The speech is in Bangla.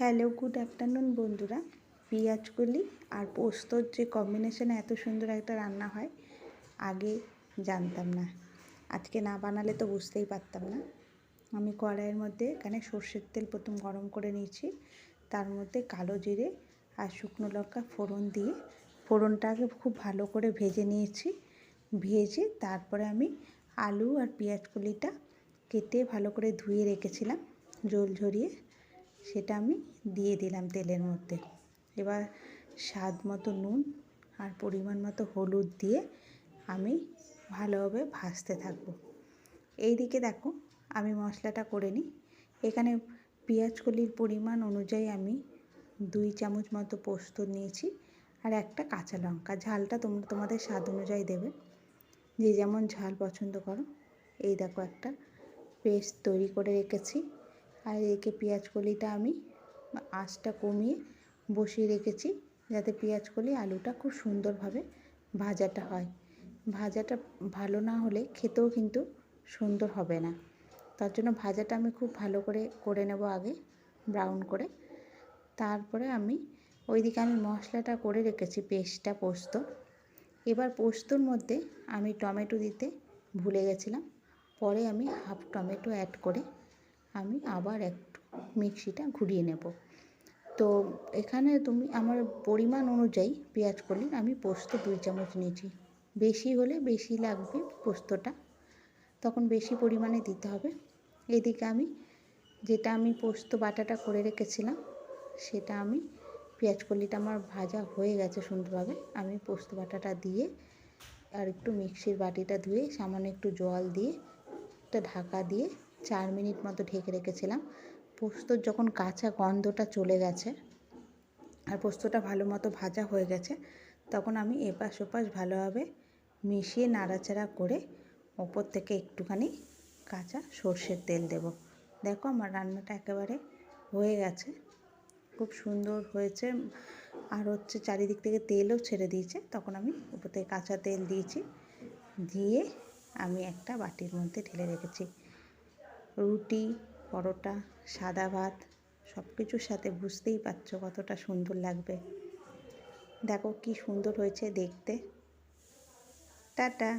হ্যালো, গুড আফটারনুন বন্ধুরা। পেঁয়াজ কলি আর পোস্তর যে কম্বিনেশনে এত সুন্দর একটা রান্না হয় আগে জানতাম না। আজকে না বানালে তো বুঝতেই পারতাম না। আমি কড়াইয়ের মধ্যে এখানে সর্ষের তেল প্রথম গরম করে নিয়েছি। তার মধ্যে কালো জিরে আর শুকনো লঙ্কা ফোড়ন দিয়ে ফোড়নটাকে খুব ভালো করে ভেজে নিয়েছি। ভেজে তারপরে আমি আলু আর পেঁয়াজ কলিটা কেটে ভালো করে ধুয়ে রেখেছিলাম জল ঝরিয়ে, সেটা আমি দিয়ে দিলাম তেলের মধ্যে। এবার স্বাদ মতো নুন আর পরিমাণ মতো হলুদ দিয়ে আমি ভালোভাবে ভাজতে থাকবো। এইদিকে দেখো আমি মশলাটা করে নিই। এখানে পেঁয়াজ কলির পরিমাণ অনুযায়ী আমি 2 চামচ মতো পোস্ত নিয়েছি আর একটা কাঁচা লঙ্কা। ঝালটা তোমরা তোমাদের স্বাদ অনুযায়ী দেবে, যে যেমন ঝাল পছন্দ করো। এই দেখো একটা পেস্ট তৈরি করে রেখেছি। আর এদিকে পেঁয়াজ কলিটা আমি আঁচটা কমিয়ে বসিয়ে রেখেছি, যাতে পেঁয়াজ কলি আলুটা খুব সুন্দরভাবে ভাজাটা হয়। ভাজাটা ভালো না হলে খেতেও কিন্তু সুন্দর হবে না। তার জন্য ভাজাটা আমি খুব ভালো করে নেব আগে, ব্রাউন করে। তারপরে আমি ওইদিকে আমি মশলাটা করে রেখেছি, পেস্টটা পোস্ত। এবার পোস্তর মধ্যে আমি টমেটো দিতে ভুলে গেছিলাম। পরে আমি হাফ টমেটো অ্যাড করে আমি আবার একটু মিক্সিটা ঘুরিয়ে নেব। তো এখানে তুমি আমার পরিমাণ অনুযায়ী পেঁয়াজ কলির আমি পোস্ত 2 চামচ নিয়েছি। বেশি হলে বেশি লাগবে পোস্তটা, তখন বেশি পরিমাণে দিতে হবে। এদিকে আমি যেটা আমি পোস্ত বাটাটা করে রেখেছিলাম সেটা আমি পেঁয়াজ কলিটা আমার ভাজা হয়ে গেছে সুন্দরভাবে। আমি পোস্ত বাটাটা দিয়ে আর একটু মিক্সির বাটিটা ধুয়ে সামান্য একটু জল দিয়ে একটা ঢাকা দিয়ে 4 মিনিট মতো ঢেকে রেখেছিলাম। পোস্তর যখন কাঁচা গন্ধটা চলে গেছে আর পোস্তটা ভালো মতো ভাজা হয়ে গেছে, তখন আমি এপাশ ওপাশ ভালোভাবে মিশিয়ে নাড়াচাড়া করে ওপর থেকে একটুখানি কাঁচা সর্ষের তেল দেব। দেখো আমার রান্নাটা একেবারে হয়ে গেছে, খুব সুন্দর হয়েছে। আর চারিদিক থেকে তেলও ছেড়ে দিয়েছে। তখন আমি উপর থেকে কাঁচা তেল দিয়েছি, দিয়ে আমি একটা বাটির মধ্যে ঢেলে রেখেছি। রুটি, পরোটা, সাদা ভাত সব কিছুর সাথে বুঝতেই পারছো কতটা সুন্দর লাগবে। দেখো কি সুন্দর হয়েছে দেখতে। টাটা।